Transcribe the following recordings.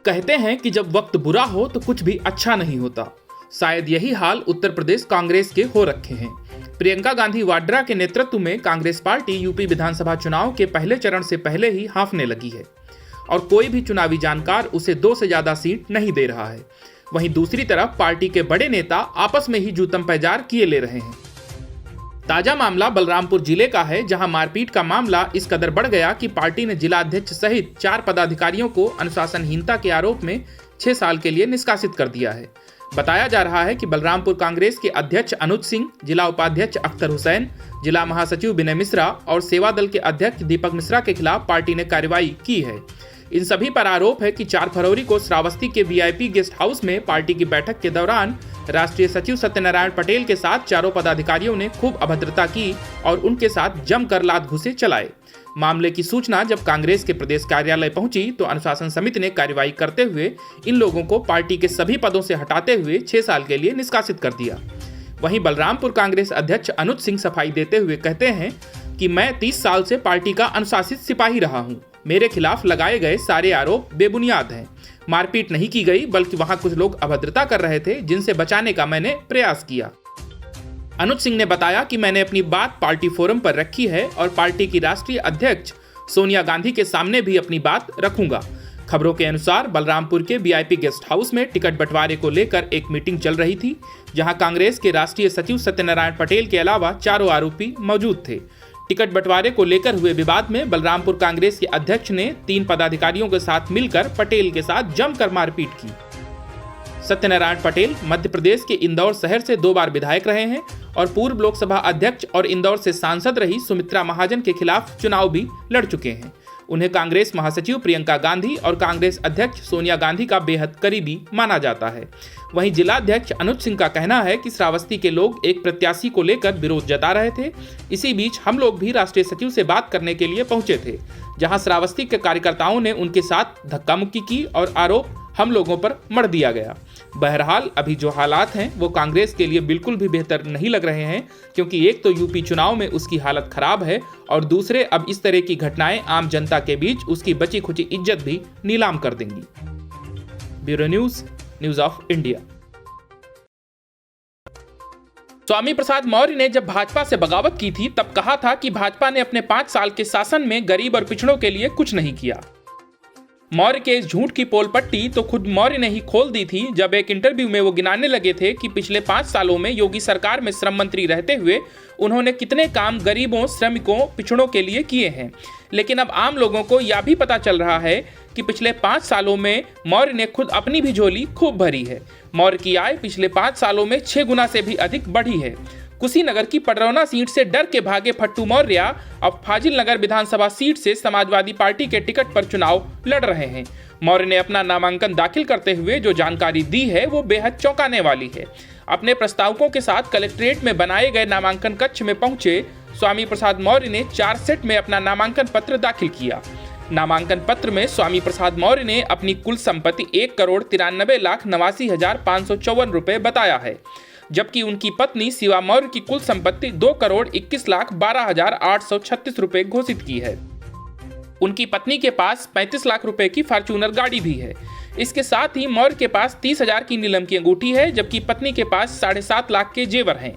कहते हैं कि जब वक्त बुरा हो तो कुछ भी अच्छा नहीं होता। शायद यही हाल उत्तर प्रदेश कांग्रेस के हो रखे हैं। प्रियंका गांधी वाड्रा के नेतृत्व में कांग्रेस पार्टी यूपी विधानसभा चुनाव के पहले चरण से पहले ही हांफने लगी है और कोई भी चुनावी जानकार उसे 2 से ज्यादा सीट नहीं दे रहा है। वहीं दूसरी तरफ पार्टी के बड़े नेता आपस में ही जूतम पैजार किए ले रहे हैं। ताजा मामला बलरामपुर जिले का है, जहां मारपीट का मामला इस कदर बढ़ गया कि पार्टी ने जिला अध्यक्ष सहित 4 पदाधिकारियों को अनुशासनहीनता के आरोप में 6 साल के लिए निष्कासित कर दिया है। बताया जा रहा है कि बलरामपुर कांग्रेस के अध्यक्ष अनुज सिंह, जिला उपाध्यक्ष अख्तर हुसैन, जिला महासचिव विनय मिश्रा और सेवा दल के अध्यक्ष दीपक मिश्रा के खिलाफ पार्टी ने कार्रवाई की है। इन सभी पर आरोप है कि 4 फरवरी को श्रावस्ती के वीआईपी गेस्ट हाउस में पार्टी की बैठक के दौरान राष्ट्रीय सचिव सत्यनारायण पटेल के साथ चारों पदाधिकारियों ने खूब अभद्रता की और उनके साथ जमकर लात घुसे चलाए। मामले की सूचना जब कांग्रेस के प्रदेश कार्यालय पहुंची तो अनुशासन समिति ने कार्रवाई करते हुए इन लोगों को पार्टी के सभी पदों से हटाते हुए 6 साल के लिए निष्कासित कर दिया। वहीं बलरामपुर कांग्रेस अध्यक्ष अनुज सिंह सफाई देते हुए कहते हैं कि मैं 30 साल से पार्टी का अनुशासित सिपाही रहा हूं। मेरे खिलाफ लगाए गए सारे आरोप बेबुनियाद हैं। मारपीट नहीं की गई, बल्कि वहां कुछ लोग अभद्रता कर रहे थे जिनसे बचाने का मैंने प्रयास किया। अनुज सिंह ने बताया कि मैंने अपनी बात पार्टी फोरम पर रखी है और पार्टी की राष्ट्रीय अध्यक्ष सोनिया गांधी के सामने भी अपनी बात रखूंगा। खबरों के अनुसार बलरामपुर के वीआईपी गेस्ट हाउस में टिकट बंटवारे को लेकर एक मीटिंग चल रही थी, जहां कांग्रेस के राष्ट्रीय सचिव सत्यनारायण पटेल के अलावा 4 आरोपी मौजूद थे। टिकट बंटवारे को लेकर हुए विवाद में बलरामपुर कांग्रेस के अध्यक्ष ने 3 पदाधिकारियों के साथ मिलकर पटेल के साथ जमकर मारपीट की। सत्यनारायण पटेल मध्य प्रदेश के इंदौर शहर से 2 बार विधायक रहे हैं और पूर्व लोकसभा अध्यक्ष और इंदौर से सांसद रही सुमित्रा महाजन के खिलाफ चुनाव भी लड़ चुके हैं। उन्हें कांग्रेस महासचिव प्रियंका गांधी और कांग्रेस अध्यक्ष सोनिया गांधी का बेहद करीबी माना जाता है। वहीं जिला अध्यक्ष अनुज सिंह का कहना है कि श्रावस्ती के लोग एक प्रत्याशी को लेकर विरोध जता रहे थे। इसी बीच हम लोग भी राष्ट्रीय सचिव से बात करने के लिए पहुंचे थे, जहां श्रावस्ती के कार्यकर्ताओं ने उनके साथ धक्का मुक्की की और आरोप हम लोगों पर मढ़ दिया गया। बहरहाल अभी जो हालात हैं वो कांग्रेस के लिए बिल्कुल भी बेहतर नहीं लग रहे हैं, क्योंकि एक तो यूपी चुनाव में उसकी हालत खराब है और दूसरे अब इस तरह की घटनाएं आम जनता के बीच उसकी बची खुची इज्जत भी नीलाम कर देंगी। Bureau news, news of India. Swami Prasad Maurya ने जब भाजपा से बगावत की थी तब कहा था कि भाजपा ने अपने 5 साल के शासन में गरीब और पिछड़ों के लिए कुछ नहीं किया। मौर्य के इस झूठ की पोल पट्टी तो खुद मौर्य ने ही खोल दी थी जब एक इंटरव्यू में वो गिनाने लगे थे कि पिछले 5 सालों में योगी सरकार में श्रम मंत्री रहते हुए उन्होंने कितने काम गरीबों, श्रमिकों, पिछड़ों के लिए किए हैं। लेकिन अब आम लोगों को यह भी पता चल रहा है कि पिछले 5 सालों में मौर्य ने खुद अपनी भी झोली खूब भरी है। मौर्य की आय पिछले 5 सालों में 6 गुना से भी अधिक बढ़ी है। कुशीनगर की पडरौना सीट से डर के भागे फट्टू मौर्य अब फाजिल नगर विधानसभा सीट से समाजवादी पार्टी के टिकट पर चुनाव लड़ रहे हैं। मौर्य ने अपना नामांकन दाखिल करते हुए जो जानकारी दी है वो बेहद चौंकाने वाली है। अपने प्रस्तावकों के साथ कलेक्ट्रेट में बनाए गए नामांकन कक्ष में पहुंचे स्वामी प्रसाद मौर्य ने 4 सेट में अपना नामांकन पत्र दाखिल किया। नामांकन पत्र में स्वामी प्रसाद मौर्य ने अपनी कुल संपत्ति 1,93,89,554 रुपए बताया है, जबकि उनकी पत्नी शिवा मौर्य की कुल संपत्ति 2,21,12,836 रुपए घोषित की है। उनकी पत्नी के पास 35 लाख रुपए की फॉर्च्यूनर गाड़ी भी है। इसके साथ ही मौर्य के पास 30,000 की नीलम की अंगूठी है, जबकि पत्नी के पास 7.5 लाख के जेवर हैं।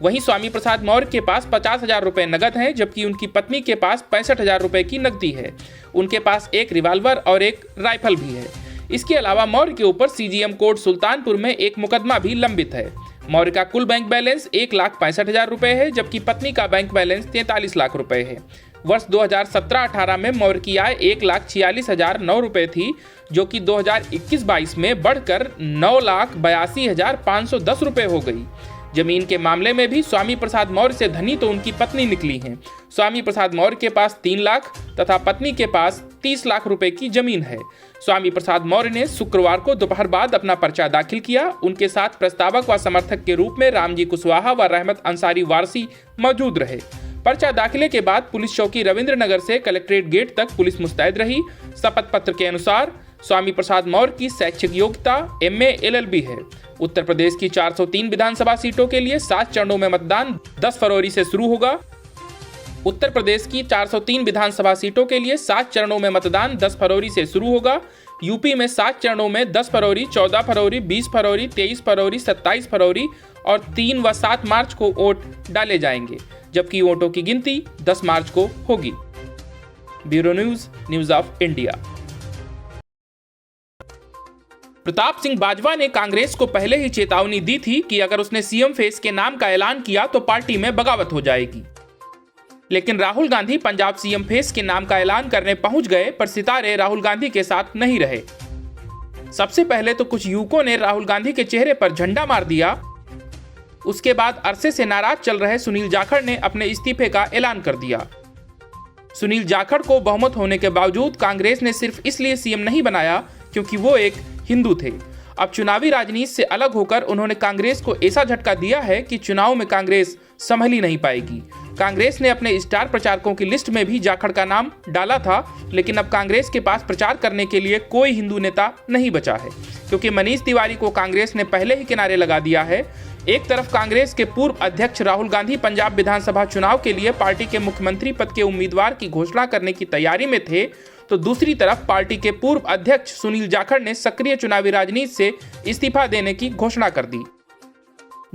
वहीं स्वामी प्रसाद मौर्य के पास 50,000 रुपए नगद हैं, जबकि उनकी पत्नी के पास 65,000 रुपए की नकदी है। उनके पास एक रिवाल्वर और एक राइफल भी है। इसके अलावा मौर्य के ऊपर सीजीएम कोर्ट सुल्तानपुर में एक मुकदमा भी लंबित है। मौर्य का कुल बैंक बैलेंस 1,65,000 रुपए है, जबकि पत्नी का बैंक बैलेंस 43 लाख रुपए है। वर्ष 2017-18 में मौर्य की आय 1,46,009 रुपए थी, जो कि 2021-22 में बढ़कर 9,82,510 रुपए हो गई। जमीन के मामले में भी स्वामी प्रसाद मौर्य से धनी तो उनकी पत्नी निकली हैं। स्वामी प्रसाद मौर्य के पास 3 लाख तथा पत्नी के पास 30 लाख रुपए की जमीन है। स्वामी प्रसाद मौर्य ने शुक्रवार को दोपहर बाद अपना पर्चा दाखिल किया। उनके साथ प्रस्तावक व समर्थक के रूप में रामजी कुशवाहा व रहमत अंसारी वारसी मौजूद रहे। पर्चा दाखिले के बाद पुलिस चौकी रविंद्र नगर से कलेक्ट्रेट गेट तक पुलिस मुस्तैद रही। शपथ पत्र के अनुसार स्वामी प्रसाद मौर्य की शैक्षिक योग्यता MA LLB है। उत्तर प्रदेश की 403 विधानसभा सीटों के लिए 7 चरणों में मतदान 10 फरवरी से शुरू होगा। उत्तर प्रदेश की 403 विधानसभा सीटों के लिए 7 चरणों में मतदान 10 फरवरी से शुरू होगा। यूपी में 7 चरणों में 10 फरवरी, 14 फरवरी, 20 फरवरी, 23 फरवरी, 27 फरवरी और 3 व 7 मार्च को वोट डाले जाएंगे, जबकि वोटों की गिनती 10 मार्च को होगी। Bureau news, news of India. Pratap Singh Bajwa ने कांग्रेस को पहले ही चेतावनी दी थी कि अगर उसने सीएम फेस के नाम का ऐलान किया तो पार्टी में बगावत हो जाएगी। लेकिन राहुल गांधी पंजाब सीएम फेस के नाम का ऐलान करने पहुंच गए, पर सितारे राहुल गांधी के साथ नहीं रहे। सबसे पहले तो कुछ युवकों ने राहुल गांधी के चेहरे पर झंडा मार दिया। उसके बाद अरसे से नाराज चल रहे सुनील जाखड़ ने अपने इस्तीफे का ऐलान कर दिया। सुनील जाखड़ को बहुमत होने के बावजूद कांग्रेस ने सिर्फ इसलिए सीएम नहीं बनाया क्योंकि वो एक हिंदू थे। अब चुनावी राजनीति से अलग होकर उन्होंने कांग्रेस को ऐसा झटका दिया है कि चुनाव में कांग्रेस संभल ही नहीं पाएगी। कांग्रेस ने अपने स्टार प्रचारकों की लिस्ट में भी जाखड़ का नाम डाला था, लेकिन अब कांग्रेस के पास प्रचार करने के लिए कोई हिंदू नेता नहीं बचा है, क्योंकि मनीष तिवारी को कांग्रेस ने पहले ही किनारे लगा दिया है। एक तरफ कांग्रेस के पूर्व अध्यक्ष राहुल गांधी पंजाब विधानसभा चुनाव के लिए पार्टी के मुख्यमंत्री पद के उम्मीदवार की घोषणा करने की तैयारी में थे, तो दूसरी तरफ पार्टी के पूर्व अध्यक्ष सुनील जाखड़ ने सक्रिय चुनावी राजनीति से इस्तीफा देने की घोषणा कर दी।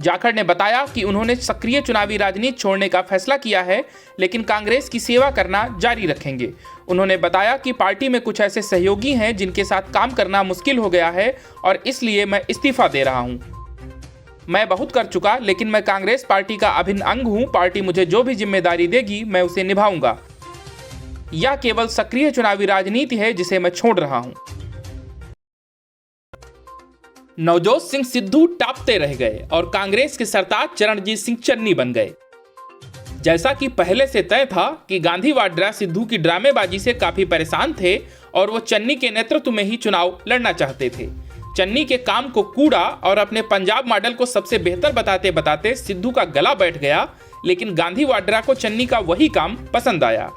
जाखड़ ने बताया कि उन्होंने सक्रिय चुनावी राजनीति छोड़ने का फैसला किया है, लेकिन कांग्रेस की सेवा करना जारी रखेंगे। उन्होंने बताया कि पार्टी में कुछ ऐसे सहयोगी हैं जिनके साथ काम करना मुश्किल हो गया है और इसलिए मैं इस्तीफा दे रहा हूं। मैं बहुत कर चुका, लेकिन मैं कांग्रेस पार्टी का अभिन्न अंग हूं। पार्टी मुझे जो भी जिम्मेदारी देगी मैं उसे निभाऊंगा। यह केवल सक्रिय चुनावी राजनीति है जिसे मैं छोड़ रहा हूं। नवजोत सिंह सिद्धू टापते रह गए और कांग्रेस के सरताज चरणजीत सिंह चन्नी बन गए। जैसा कि पहले से तय था कि गांधी वाड्रा सिद्धू की ड्रामेबाजी से काफी परेशान थे और वो चन्नी के नेतृत्व में ही चुनाव लड़ना चाहते थे। चन्नी के काम को कूड़ा और अपने पंजाब मॉडल को सबसे बेहतर बताते बताते सिद्धू का गला बैठ गया, लेकिन गांधी वाड्रा को चन्नी का वही काम पसंद आया।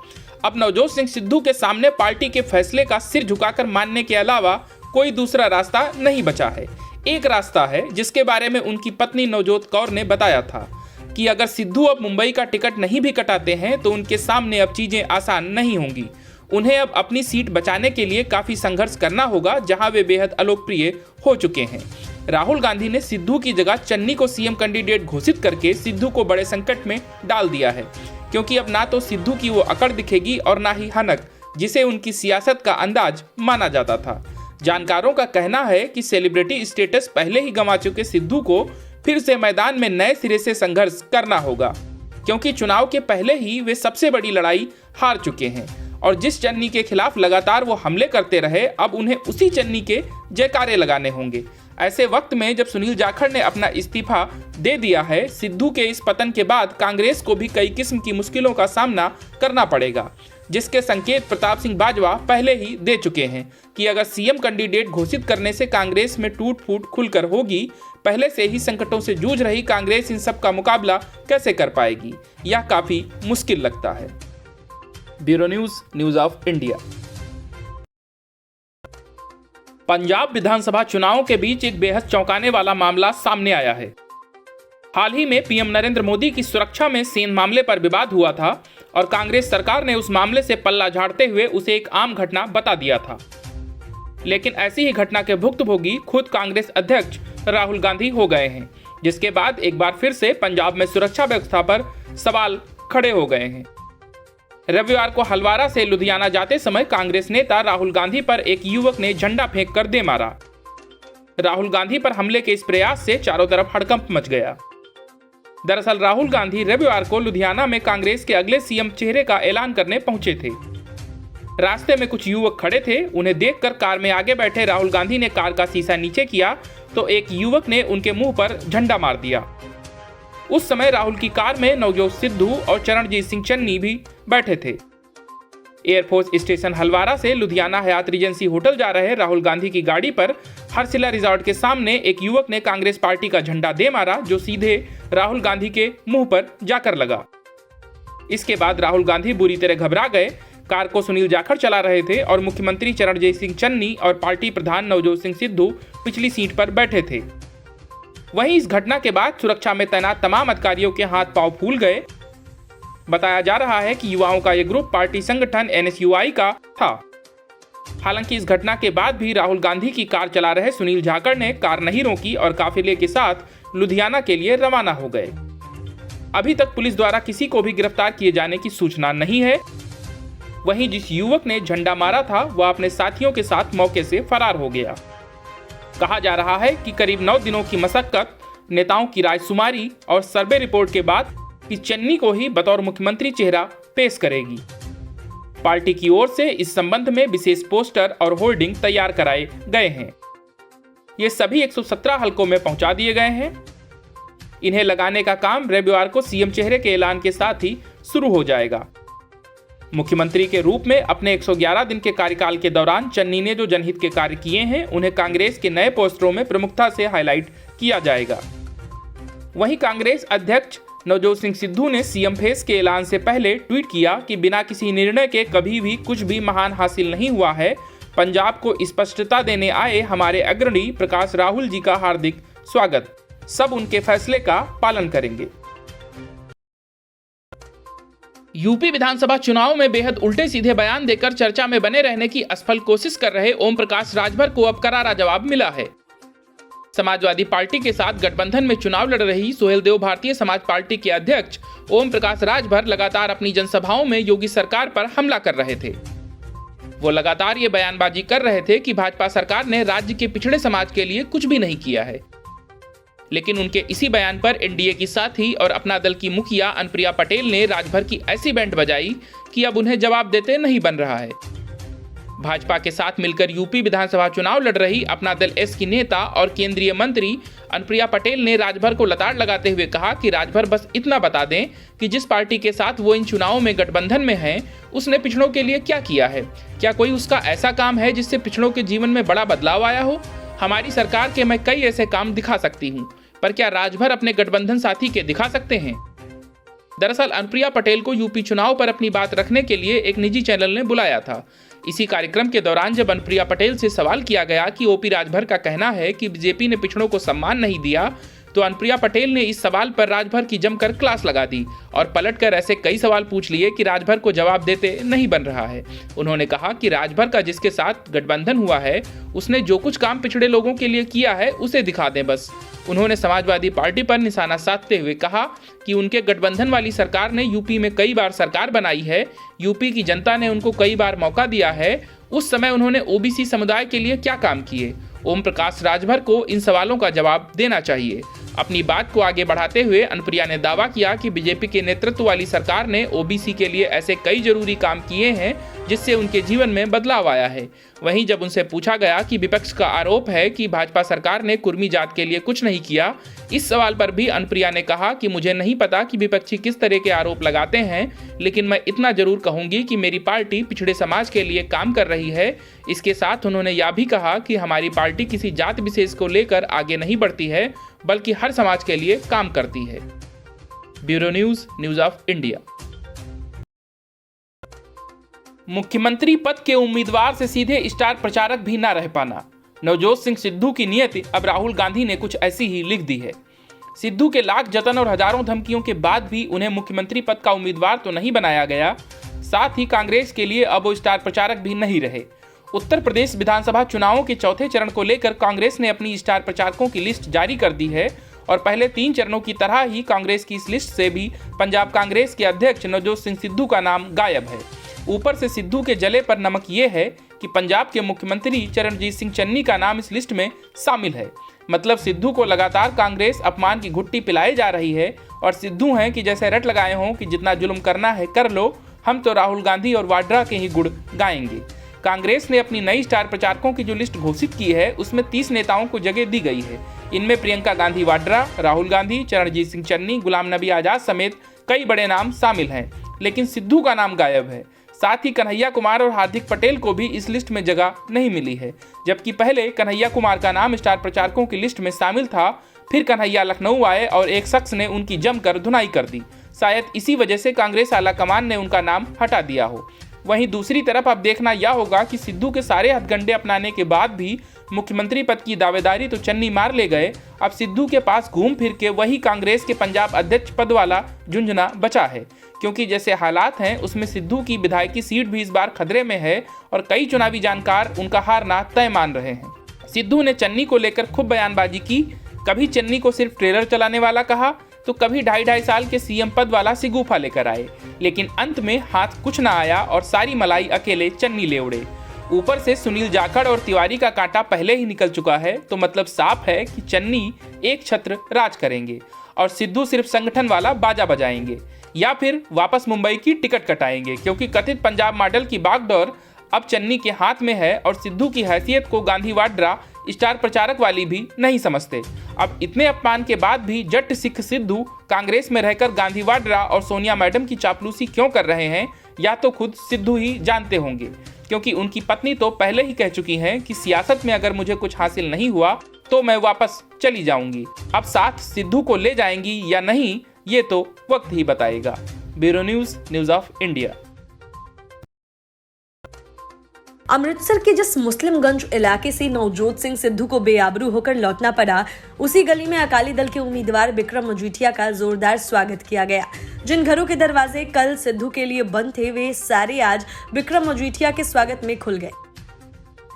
अब नवजोत सिंह सिद्धू के सामने पार्टी के फैसले का सिर झुकाकर मानने के अलावा कोई दूसरा रास्ता नहीं बचा है। एक रास्ता है जिसके बारे में उनकी पत्नी नवजोत कौर ने बताया था कि अगर सिद्धू अब मुंबई का टिकट नहीं भी कटाते हैं तो उनके सामने अब चीजें आसान नहीं होंगी। उन्हें अब अपनी सीट बचाने के लिए काफी संघर्ष करना होगा, जहां वे बेहद अलोकप्रिय हो चुके हैं। राहुल गांधी ने सिद्धू की जगह चन्नी को सीएम कैंडिडेट घोषित करके सिद्धू को बड़े संकट में डाल दिया है, क्योंकि अब ना तो सिद्धू की वो अकड़ दिखेगी और ना ही हनक, जिसे उनकी सियासत का अंदाज माना जाता था। जानकारों का कहना है कि सेलिब्रिटी स्टेटस पहले ही गंवा चुके सिद्धू को फिर से मैदान में नए सिरे से संघर्ष करना होगा, क्योंकि चुनाव के पहले ही वे सबसे बड़ी लड़ाई हार चुके हैं और जिस चन्नी के खिलाफ लगातार वो हमले करते रहे, अब उन्हें उसी चन्नी के जयकारे लगाने होंगे। ऐसे वक्त में जब सुनील जाखड़ ने अपना इस्तीफा दे दिया है, सिद्धू के इस पतन के बाद कांग्रेस को भी कई किस्म की मुश्किलों का सामना करना पड़ेगा, जिसके संकेत प्रताप सिंह बाजवा पहले ही दे चुके हैं कि अगर सीएम कैंडिडेट घोषित करने से कांग्रेस में टूट फूट खुलकर होगी, पहले से ही संकटों से जूझ रही कांग्रेस इन सब का मुकाबला कैसे कर पाएगी, यह काफी मुश्किल लगता है। Bureau news, news of India. Punjab विधानसभा चुनावों के बीच एक बेहद चौंकाने वाला मामला सामने आया है। हाल ही में पीएम नरेंद्र मोदी की सुरक्षा में सेंध मामले पर विवाद हुआ था और कांग्रेस सरकार ने उस मामले से पल्ला झाड़ते हुए उसे एक आम घटना बता दिया था। लेकिन ऐसी ही घटना के भुक्तभोगी खुद कांग्रेस अध्यक्ष राहुल गांधी हो गए हैं, जिसके बाद एक बार फिर से पंजाब में सुरक्षा व्यवस्था पर सवाल खड़े हो गए हैं। रविवार को हलवारा से लुधियाना जाते समय कांग्रेस नेता राहुल गांधी पर एक युवक ने झंडा फेंक कर दे मारा। राहुल गांधी पर हमले के इस प्रयास से चारों तरफ हड़कंप मच गया। दरअसल राहुल गांधी रविवार को लुधियाना में कांग्रेस के अगले सीएम चेहरे का ऐलान करने पहुंचे थे। रास्ते में कुछ युवक खड़े थे। उन्हें देखकर कार में आगे बैठे राहुल गांधी ने कार का शीशा नीचे किया तो एक युवक ने उनके मुंह पर झंडा मार दिया। उस समय राहुल की कार में नवजोत सिद्धू और चरणजीत सिंह चन्नी भी बैठे थे। एयरफोर्स स्टेशन हलवारा से लुधियाना हयात रीजेंसी होटल जा रहे राहुल गांधी की गाड़ी पर हरसिला रिजॉर्ट के सामने एक युवक ने कांग्रेस पार्टी का झंडा दे मारा, जो सीधे राहुल गांधी के मुंह पर जाकर लगा। इसके बाद राहुल गांधी बुरी तरह घबरा गए। कार को सुनील जाखड़ चला रहे थे और मुख्यमंत्री चरणजीत सिंह चन्नी और पार्टी प्रधान नवजोत सिंह सिद्धू पिछली सीट पर बैठे थे। वहीं इस घटना के बाद सुरक्षा में तैनात तमाम अधिकारियों के हाथ पांव फूल गए। बताया जा रहा है कि युवाओं का ये ग्रुप पार्टी संगठन NSUI का था। हालांकि इस घटना के बाद भी राहुल गांधी की कार चला रहे सुनील जाखड़ ने कार नहीं रोकी और काफिले के साथ लुधियाना के लिए रवाना हो गए। अभी तक पुलिस द्वारा किसी को भी गिरफ्तार किए जाने की सूचना नहीं है। वहीं जिस युवक ने झंडा मारा था वह अपने साथियों के साथ मौके से फरार हो गया। कहा जा रहा है कि करीब 9 दिनों की मशक्कत, नेताओं की रायशुमारी और सर्वे रिपोर्ट के बाद कि चन्नी को ही बतौर मुख्यमंत्री चेहरा पेश करेगी। पार्टी की ओर से इस संबंध में विशेष पोस्टर और होर्डिंग तैयार कराए गए हैं। ये सभी 117 हलकों में पहुंचा दिए गए हैं। इन्हें लगाने का काम रविवार को सीएम चेहरे के ऐलान के साथ ही शुरू हो जाएगा। मुख्यमंत्री के रूप में अपने 111 दिन के कार्यकाल के दौरान चन्नी ने जो जनहित के कार्य किए हैं उन्हें कांग्रेस के नए पोस्टरों में प्रमुखता से हाईलाइट किया जाएगा। वहीं कांग्रेस अध्यक्ष नवजोत सिंह सिद्धू ने सीएम फेस के ऐलान से पहले ट्वीट किया कि बिना किसी निर्णय के कभी भी कुछ भी महान हासिल नहीं हुआ है। पंजाब को स्पष्टता देने आए हमारे अग्रणी प्रकाश राहुल जी का हार्दिक स्वागत। सब उनके फैसले का पालन करेंगे। यूपी विधानसभा चुनाव में बेहद उल्टे सीधे बयान देकर चर्चा में बने रहने की असफल कोशिश कर रहे ओम प्रकाश राजभर को अब करारा जवाब मिला है। समाजवादी पार्टी के साथ गठबंधन में चुनाव लड़ रही सुहेलदेव भारतीय समाज पार्टी के अध्यक्ष ओम प्रकाश राजभर लगातार अपनी जनसभाओं में योगी सरकार पर हमला कर रहे थे। वो लगातार ये बयानबाजी कर रहे थे कि भाजपा सरकार ने राज्य के पिछड़े समाज के लिए कुछ भी नहीं किया है। लेकिन उनके इसी बयान पर एनडीए की साथी और अपना दल की मुखिया अनुप्रिया पटेल ने राजभर की ऐसी बैंड बजाई कि अब उन्हें जवाब देते नहीं बन रहा है। भाजपा के साथ मिलकर यूपी विधानसभा चुनाव लड़ रही अपना दल एस की नेता और केंद्रीय मंत्री अनुप्रिया पटेल ने राजभर को लताड़ लगाते हुए कहा कि राजभर बस इतना बता दें कि जिस पार्टी के साथ वो इन चुनावों में गठबंधन में हैं, उसने पिछड़ों के लिए क्या किया है। क्या कोई उसका ऐसा काम है जिससे पिछड़ों के जीवन में बड़ा बदलाव आया हो। हमारी सरकार के मैं कई ऐसे काम दिखा सकती हूँ, पर क्या राजभर अपने गठबंधन साथी के दिखा सकते हैं। दरअसल अनुप्रिया पटेल को यूपी चुनाव पर अपनी बात रखने के लिए एक निजी चैनल ने बुलाया था। इसी कार्यक्रम के दौरान जब अनुप्रिया पटेल से सवाल किया गया कि ओपी राजभर का कहना है कि बीजेपी ने पिछड़ों को सम्मान नहीं दिया, तो अनुप्रिया पटेल ने इस सवाल पर राजभर की जमकर क्लास लगा दी और पलटकर ऐसे कई सवाल पूछ लिए कि राजभर को जवाब देते नहीं बन रहा है। उन्होंने कहा कि राजभर का जिसके साथ गठबंधन हुआ है उसने जो कुछ काम पिछड़े लोगों के लिए किया है उसे दिखा दें बस। उन्होंने समाजवादी पार्टी पर निशाना साधते हुए कहा कि उनके गठबंधन वाली सरकार ने यूपी में कई बार सरकार बनाई है, यूपी की जनता ने उनको कई बार मौका दिया है, उस समय उन्होंने ओबीसी समुदाय के लिए क्या काम किए। ओम प्रकाश राजभर को इन सवालों का जवाब देना चाहिए। अपनी बात को आगे बढ़ाते हुए अनुप्रिया ने दावा किया कि बीजेपी के नेतृत्व वाली सरकार ने ओबीसी के लिए ऐसे कई जरूरी काम किए हैं जिससे उनके जीवन में बदलाव आया है। वहीं जब उनसे पूछा गया कि विपक्ष का आरोप है कि भाजपा सरकार ने कुर्मी जात के लिए कुछ नहीं किया, इस सवाल पर भी अनुप्रिया ने कहा कि मुझे नहीं पता कि विपक्षी किस तरह के आरोप लगाते हैं, लेकिन मैं इतना जरूर कहूंगी कि मेरी पार्टी पिछड़े समाज के लिए काम कर रही है। इसके साथ उन्होंने यह भी कहा कि हमारी पार्टी किसी जात विशेष को लेकर आगे नहीं बढ़ती है, बल्कि हर समाज के लिए काम करती है। Bureau news, news of India. मुख्यमंत्री पद के उम्मीदवार से सीधे स्टार प्रचारक भी न रह पाना। नवजोत सिंह सिद्धू की नियति अब राहुल गांधी ने कुछ ऐसी ही लिख दी है। सिद्धू के लाख जतन और हजारों धमकियों के बाद भी उन्हें मुख्यमंत्री पद का उम्मीदवार तो नहीं बनाया गया, साथ ही कांग्रेस के लिए अब वो स्टार प्रचारक भी नहीं रहे। उत्तर प्रदेश विधानसभा चुनावों के चौथे चरण को लेकर कांग्रेस ने अपनी स्टार प्रचारकों की लिस्ट जारी कर दी है और पहले 3 चरणों की तरह ही कांग्रेस की इस लिस्ट से भी पंजाब कांग्रेस के अध्यक्ष नवजोत सिंह सिद्धू का नाम गायब है। ऊपर से सिद्धू के जले पर नमक ये है कि पंजाब के मुख्यमंत्री चरणजीत सिंह चन्नी का नाम इस लिस्ट में शामिल है। मतलब सिद्धू को लगातार कांग्रेस अपमान की घुट्टी पिलाई जा रही है और सिद्धू हैं कि जैसे रट लगाए हों कि जितना जुल्म करना है कर लो, हम तो राहुल गांधी और वाड्रा के ही गुण गाएंगे। कांग्रेस ने अपनी नई स्टार प्रचारकों की जो लिस्ट घोषित की है उसमें 30 नेताओं को जगह दी गई है। इनमें प्रियंका गांधी वाड्रा, राहुल गांधी, चरणजीत सिंह चन्नी, गुलाम नबी आजाद समेत कई बड़े नाम शामिल हैं, लेकिन सिद्धू का नाम गायब है। साथ ही कन्हैया कुमार और हार्दिक पटेल को भी इस लिस्ट में जगह नहीं मिली है, जबकि पहले कन्हैया कुमार का नाम स्टार प्रचारकों की लिस्ट में शामिल था। फिर कन्हैया लखनऊ आए और एक शख्स ने उनकी जमकर धुनाई कर दी। शायद इसी वजह से कांग्रेस आला कमान ने उनका नाम हटा दिया हो। वहीं दूसरी तरफ अब देखना यह होगा कि सिद्धू के सारे हथकंडे अपनाने के बाद भी मुख्यमंत्री पद की दावेदारी तो चन्नी मार ले गए, अब सिद्धू के पास घूम फिर के वही कांग्रेस के पंजाब अध्यक्ष पद वाला झुंझुना बचा है, क्योंकि जैसे हालात हैं उसमें सिद्धू की विधायकी सीट भी इस बार खतरे में है और कई चुनावी जानकार उनका हारना तय मान रहे हैं। सिद्धू ने चन्नी को लेकर खूब बयानबाजी की, कभी चन्नी को सिर्फ ट्रेलर चलाने वाला कहा तो कभी 2.5 साल के सीएम पद वाला सिगूफा लेकर आए, लेकिन अंत में हाथ कुछ ना आया और सारी मलाई अकेले चन्नी ले उड़े। ऊपर से सुनील जाखड़ और तिवारी का कांटा पहले ही निकल चुका है, तो मतलब साफ है कि चन्नी एक छत्र राज करेंगे और सिद्धू सिर्फ संगठन वाला बाजा बजाएंगे या फिर वापस मुंबई की टिकट कटाएंगे, क्योंकि कथित पंजाब मॉडल की बागडोर अब चन्नी के हाथ में है और सिद्धू की हैसियत को गांधी वाड्रा स्टार प्रचारक वाली भी नहीं समझते। अब इतने अपमान के बाद भी जट सिख सिद्धू कांग्रेस में रहकर गांधी वाड्रा और सोनिया मैडम की चापलूसी क्यों कर रहे हैं, या तो खुद सिद्धू ही जानते होंगे, क्योंकि उनकी पत्नी तो पहले ही कह चुकी हैं कि सियासत में अगर मुझे कुछ हासिल नहीं हुआ तो मैं वापस चली जाऊंगी। अब साथ सिद्धू को ले जाएंगी या नहीं, ये तो वक्त ही बताएगा। Bureau news, news of India. Amritsar के जिस मुस्लिमगंज इलाके से नवजोत सिंह सिद्धू को बेआबरू होकर लौटना पड़ा, उसी गली में अकाली दल के उम्मीदवार बिक्रम मजीठिया का जोरदार स्वागत किया गया। जिन घरों के दरवाजे कल सिद्धू के लिए बंद थे, वे सारे आज बिक्रम मजीठिया के स्वागत में खुल गए।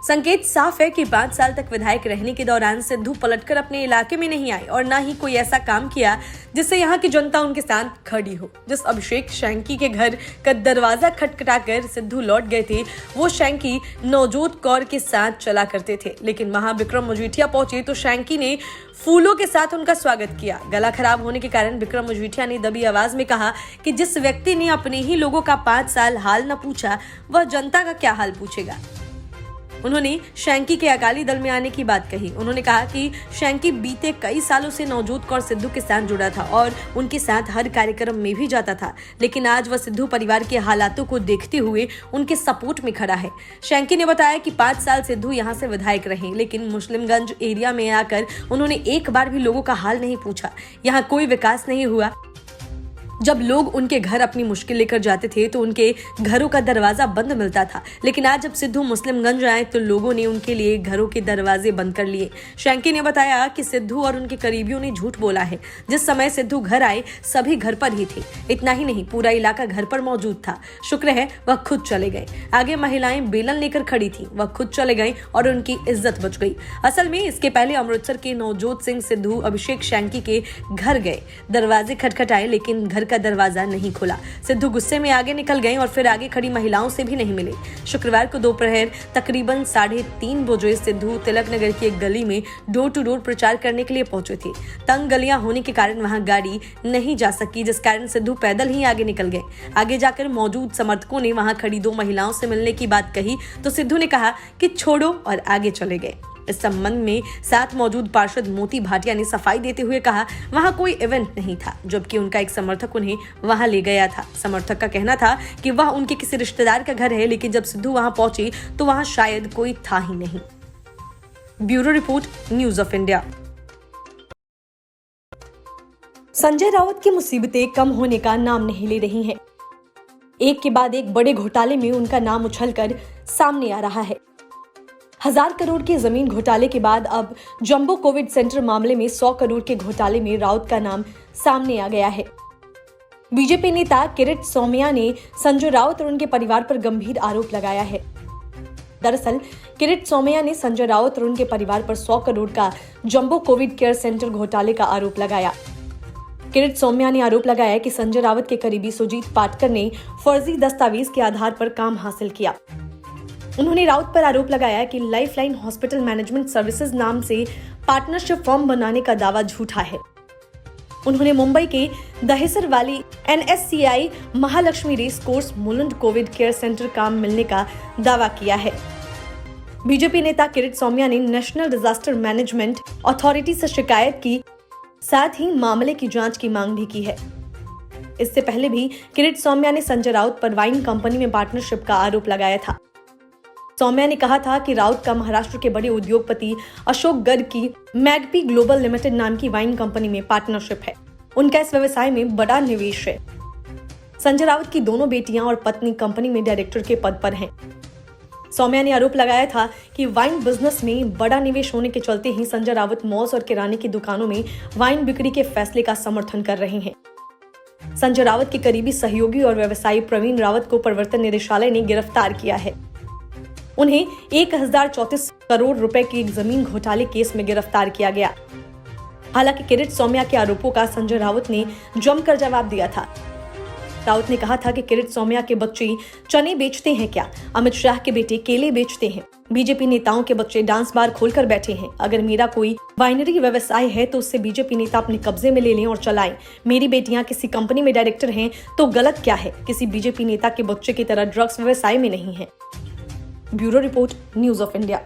संकेत साफ है कि 5 साल तक विधायक रहने के दौरान सिद्धू पलटकर अपने इलाके में नहीं आए और न ही कोई ऐसा काम किया जिससे यहाँ की जनता उनके साथ खड़ी हो। जिस अभिषेक शैंकी के घर का दरवाजा खटखटाकर सिद्धू लौट गए थे, वो शैंकी नवजोत कौर के साथ चला करते थे, लेकिन वहां बिक्रम मजीठिया पहुंचे तो शैंकी ने फूलों के साथ उनका स्वागत किया। गला खराब होने के कारण बिक्रम मजीठिया ने दबी आवाज में कहा कि जिस व्यक्ति ने अपने ही लोगों का 5 साल हाल न पूछा, वह जनता का क्या हाल पूछेगा। उन्होंने शैंकी के अकाली दल में आने की बात कही। उन्होंने कहा कि शैंकी बीते कई सालों से नवजोत कौर सिद्धू के साथ जुड़ा था और उनके साथ हर कार्यक्रम में भी जाता था, लेकिन आज वह सिद्धू परिवार के हालातों को देखते हुए उनके सपोर्ट में खड़ा है। शैंकी ने बताया कि 5 साल सिद्धू यहां से विधायक रहे, लेकिन मुस्लिमगंज एरिया में आकर उन्होंने एक बार भी लोगों का हाल नहीं पूछा। यहाँ कोई विकास नहीं हुआ। जब लोग उनके घर अपनी मुश्किल लेकर जाते थे तो उनके घरों का दरवाजा बंद मिलता था, लेकिन आज जब सिद्धू मुस्लिमगंज आए तो लोगों ने उनके लिए घरों के दरवाजे बंद कर लिए। शैंकी ने बताया कि सिद्धू और उनके करीबियों ने झूठ बोला है। जिस समय सिद्धू घर आए सभी घर पर ही थे। इतना ही नहीं, पूरा इलाका घर पर मौजूद था। शुक्र है वह खुद चले गए। आगे महिलाएं बेलन लेकर खड़ी थी, वह खुद चले गए और उनकी इज्जत बच गई। असल में इसके पहले अमृतसर के नवजोत सिंह सिद्धू अभिषेक शैंकी के घर गए, दरवाजे खटखटाए, लेकिन घर का दरवाजा नहीं खुला। सिद्धू गुस्से में आगे निकल गए और फिर आगे खड़ी महिलाओं से भी नहीं मिले। शुक्रवार को दोपहर तकरीबन 3:30 बजे सिद्धू तिलक नगर की एक गली में डोर टू डोर प्रचार करने के लिए पहुंचे थे। तंग गलियां होने के कारण वहां गाड़ी नहीं जा सकी, जिस कारण सिद्धू पैदल ही आगे निकल गए। आगे जाकर मौजूद समर्थकों ने वहां खड़ी 2 महिलाओं से मिलने की बात कही तो सिद्धू ने कहा कि छोड़ो और आगे चले गए। इस संबंध में साथ मौजूद पार्षद मोती भाटिया ने सफाई देते हुए कहा वहां कोई इवेंट नहीं था, जबकि उनका एक समर्थक उन्हें वहां ले गया था। समर्थक का कहना था कि वह उनके किसी रिश्तेदार का घर है, लेकिन जब सिद्धू वहां पहुंचे तो वहां शायद कोई था ही नहीं। Bureau report, news of India. Sanjay Raut की मुसीबतें कम होने का नाम नहीं ले रही हैं। एक के बाद एक बड़े घोटाले में उनका नाम उछलकर सामने आ रहा है। 1000 करोड़ के जमीन घोटाले के बाद अब जंबो कोविड सेंटर मामले में 100 करोड़ के घोटाले में राउत का नाम सामने आ गया है। बीजेपी नेता किरीट सोमैया ने संजय राउत और उनके परिवार पर गंभीर आरोप लगाया है। दरअसल किरीट सोमैया ने संजय राउत और उनके परिवार पर 100 करोड़ का जंबो कोविड केयर सेंटर घोटाले का आरोप लगाया। किरीट सोमैया ने आरोप लगाया कि संजय राउत के करीबी सुजीत पाटकर ने फर्जी दस्तावेज के आधार पर काम हासिल किया। उन्होंने राउत पर आरोप लगाया कि लाइफलाइन हॉस्पिटल मैनेजमेंट सर्विसेज नाम से पार्टनरशिप फर्म बनाने का दावा झूठा है। उन्होंने मुंबई के दहिसर वाली NSCI Mahalaxmi race course Mulund covid care centre काम मिलने का दावा किया है। बीजेपी नेता किरीट सोमैया ने नेशनल डिजास्टर मैनेजमेंट अथॉरिटी से शिकायत की, साथ ही मामले की जांच की मांग भी की है। इससे पहले भी किरीट सोमैया ने संजय राउत पर वाइन कंपनी में पार्टनरशिप का आरोप लगाया था। सोमैया ने कहा था कि राउत का महाराष्ट्र के बड़े उद्योगपति अशोक गर्ग की मैगपी ग्लोबल लिमिटेड नाम की वाइन कंपनी में पार्टनरशिप है। उनका इस व्यवसाय में बड़ा निवेश है। संजय राउत की दोनों बेटियां और पत्नी कंपनी में डायरेक्टर के पद पर हैं। सौम्या ने आरोप लगाया था कि वाइन बिजनेस में बड़ा निवेश होने के चलते ही संजय राउत मॉल्स और किराने की दुकानों में वाइन बिक्री के फैसले का समर्थन कर रहे हैं। संजय राउत के करीबी सहयोगी और व्यवसायी प्रवीण रावत को प्रवर्तन निदेशालय ने गिरफ्तार किया है। उन्हें 1034 करोड़ रुपए के जमीन घोटाले केस में गिरफ्तार किया गया। हालांकि किरीट सौम्या के आरोपों का संजय राउत ने जमकर जवाब दिया था। राउत ने कहा था कि किरीट सौम्या के बच्चे चने बेचते हैं क्या? अमित शाह के बेटे केले बेचते हैं। बीजेपी नेताओं के बच्चे डांस बार खोलकर बैठे हैं। अगर मेरा कोई वाइनरी व्यवसाय है तो उससे बीजेपी नेता अपने कब्जे में ले लें और चलाएं। मेरी बेटियां किसी कंपनी में डायरेक्टर हैं तो गलत क्या है? किसी बीजेपी नेता के बच्चे की तरह ड्रग्स व्यवसाय में नहीं है। Bureau report, news of India.